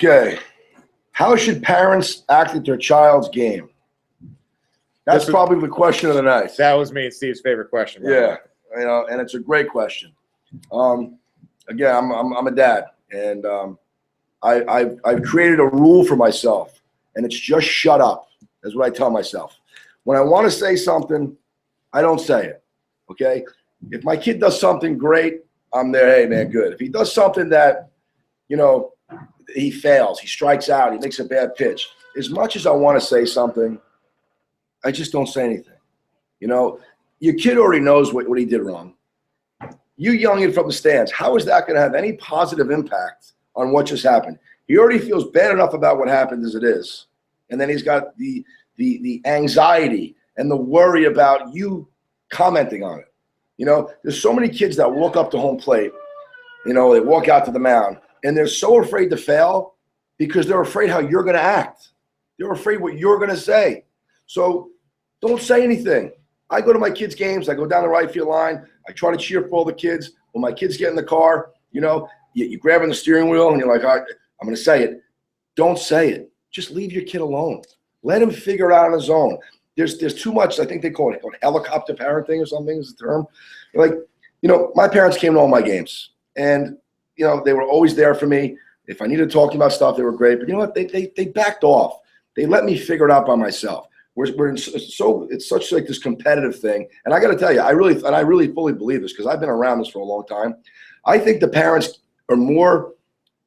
Okay. How should parents act at their child's game? That's probably the question of the night. That was me and Steve's favorite question. Yeah, and it's a great question. Again, I'm a dad, and I've created a rule for myself, and it's just shut up. That's what I tell myself. When I want to say something, I don't say it. Okay. If my kid does something great, I'm there. Hey man, good. If he does something that, he fails, he strikes out, he makes a bad pitch. As much as I want to say something, I just don't say anything. Your kid already knows what he did wrong. You yelling it from the stands, how is that going to have any positive impact on what just happened? He already feels bad enough about what happened as it is. And then he's got the anxiety and the worry about you commenting on it. There's so many kids that walk up to home plate, they walk out to the mound, and they're so afraid to fail because they're afraid how you're going to act. They're afraid what you're going to say. So don't say anything. I go to my kids' games. I go down the right field line. I try to cheer for all the kids. When my kids get in the car, you're grabbing the steering wheel and you're like, all right, I'm going to say it. Don't say it. Just leave your kid alone. Let him figure it out on his own. There's too much, I think they call it helicopter parenting or something is the term. Like, my parents came to all my games, and they were always there for me. If I needed to talk about stuff, they were great. But you know what? They backed off. They let me figure it out by myself. It's such like this competitive thing. And I got to tell you, I really fully believe this because I've been around this for a long time. I think the parents are more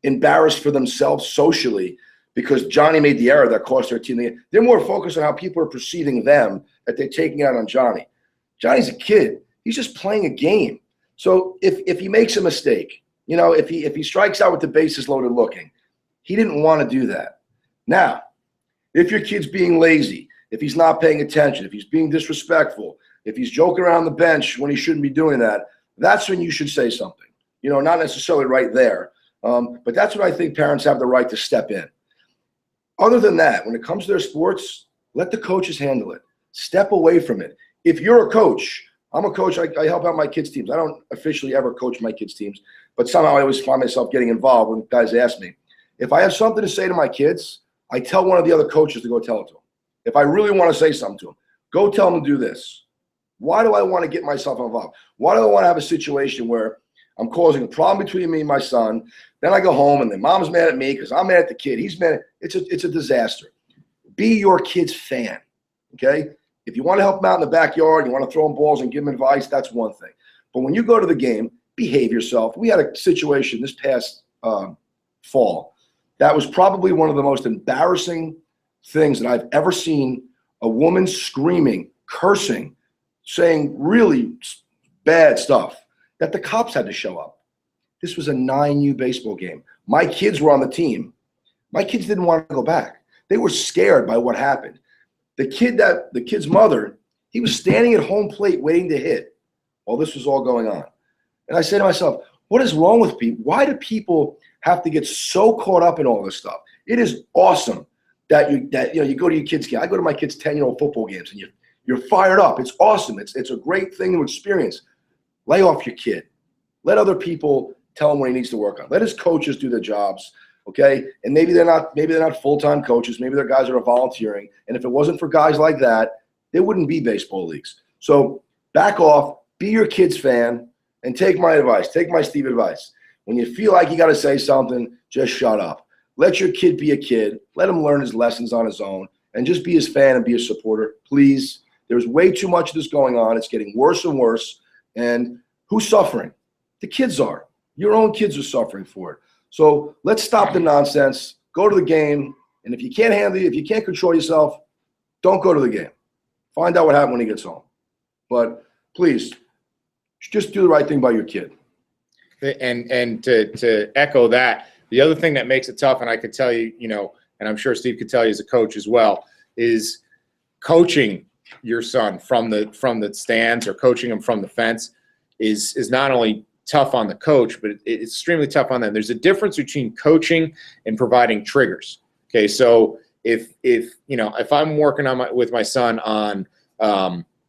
embarrassed for themselves socially because Johnny made the error that cost their team. They're more focused on how people are perceiving them, that they're taking it out on Johnny. Johnny's a kid. He's just playing a game. So if he makes a mistake, if he strikes out with the bases loaded looking, he didn't want to do that. Now, if your kid's being lazy, if he's not paying attention, if he's being disrespectful, if he's joking around the bench when he shouldn't be doing that, that's when you should say something. Not necessarily right there. But that's when I think parents have the right to step in. Other than that, when it comes to their sports, let the coaches handle it. Step away from it. If you're a coach, I'm a coach. I help out my kids' teams. I don't officially ever coach my kids' teams, but somehow I always find myself getting involved when guys ask me. If I have something to say to my kids, I tell one of the other coaches to go tell it to them. If I really want to say something to them, go tell them to do this. Why do I want to get myself involved? Why do I want to have a situation where I'm causing a problem between me and my son? Then I go home and then mom's mad at me because I'm mad at the kid. He's mad. It's a disaster. Be your kid's fan, okay? If you want to help them out in the backyard, you want to throw them balls and give them advice, that's one thing. But when you go to the game, behave yourself. We had a situation this past fall that was probably one of the most embarrassing things that I've ever seen. A woman screaming, cursing, saying really bad stuff that the cops had to show up. This was a 9U baseball game. My kids were on the team. My kids didn't want to go back. They were scared by what happened. The kid's mother, he was standing at home plate waiting to hit while this was all going on. And I said to myself, what is wrong with people? Why do people have to get so caught up in all this stuff? It is awesome that you go to your kids' game. I go to my kids' 10-year-old football games and you're fired up. It's awesome. It's a great thing to experience. Lay off your kid. Let other people tell him what he needs to work on. Let his coaches do their jobs. Okay. And maybe they're not full-time coaches. Maybe they're guys that are volunteering. And if it wasn't for guys like that, there wouldn't be baseball leagues. So back off, be your kid's fan, and take my advice. Take my Steve advice. When you feel like you got to say something, just shut up. Let your kid be a kid. Let him learn his lessons on his own, and just be his fan and be a supporter, please. There's way too much of this going on. It's getting worse and worse. And who's suffering? The kids are. Your own kids are suffering for it. So let's stop the nonsense. Go to the game. And if you can't handle it, if you can't control yourself, don't go to the game. Find out what happened when he gets home. But please, just do the right thing by your kid. And to echo that, the other thing that makes it tough, and I could tell you, and I'm sure Steve could tell you as a coach as well, is coaching your son from the stands or coaching him from the fence is not only tough on the coach, but it's extremely tough on them. There's a difference between coaching and providing triggers. Okay, so if I'm working with my son on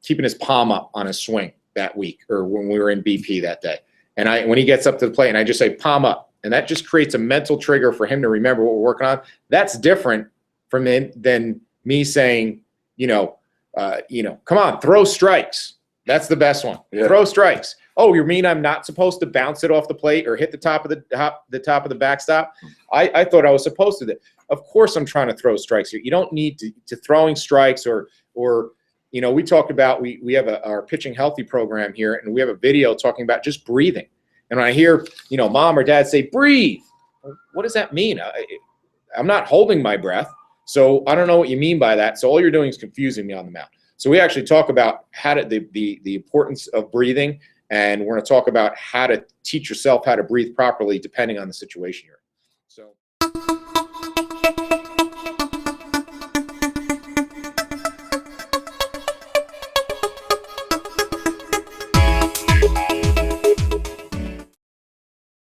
keeping his palm up on his swing that week, or when we were in BP that day, and when he gets up to the plate and I just say palm up, And that just creates a mental trigger for him to remember what we're working on. That's different from than me saying, come on, throw strikes. That's the best one. Yeah. Throw strikes. Oh, you mean I'm not supposed to bounce it off the plate or hit the top of the backstop? I thought I was supposed to. Of course, I'm trying to throw strikes here. You don't need to throwing strikes or we talked about we have our pitching healthy program here, and we have a video talking about just breathing. And when I hear mom or dad say breathe, what does that mean? I'm not holding my breath, so I don't know what you mean by that. So all you're doing is confusing me on the mound. So we actually talk about the importance of breathing, and we're going to talk about how to teach yourself how to breathe properly depending on the situation you're in. So.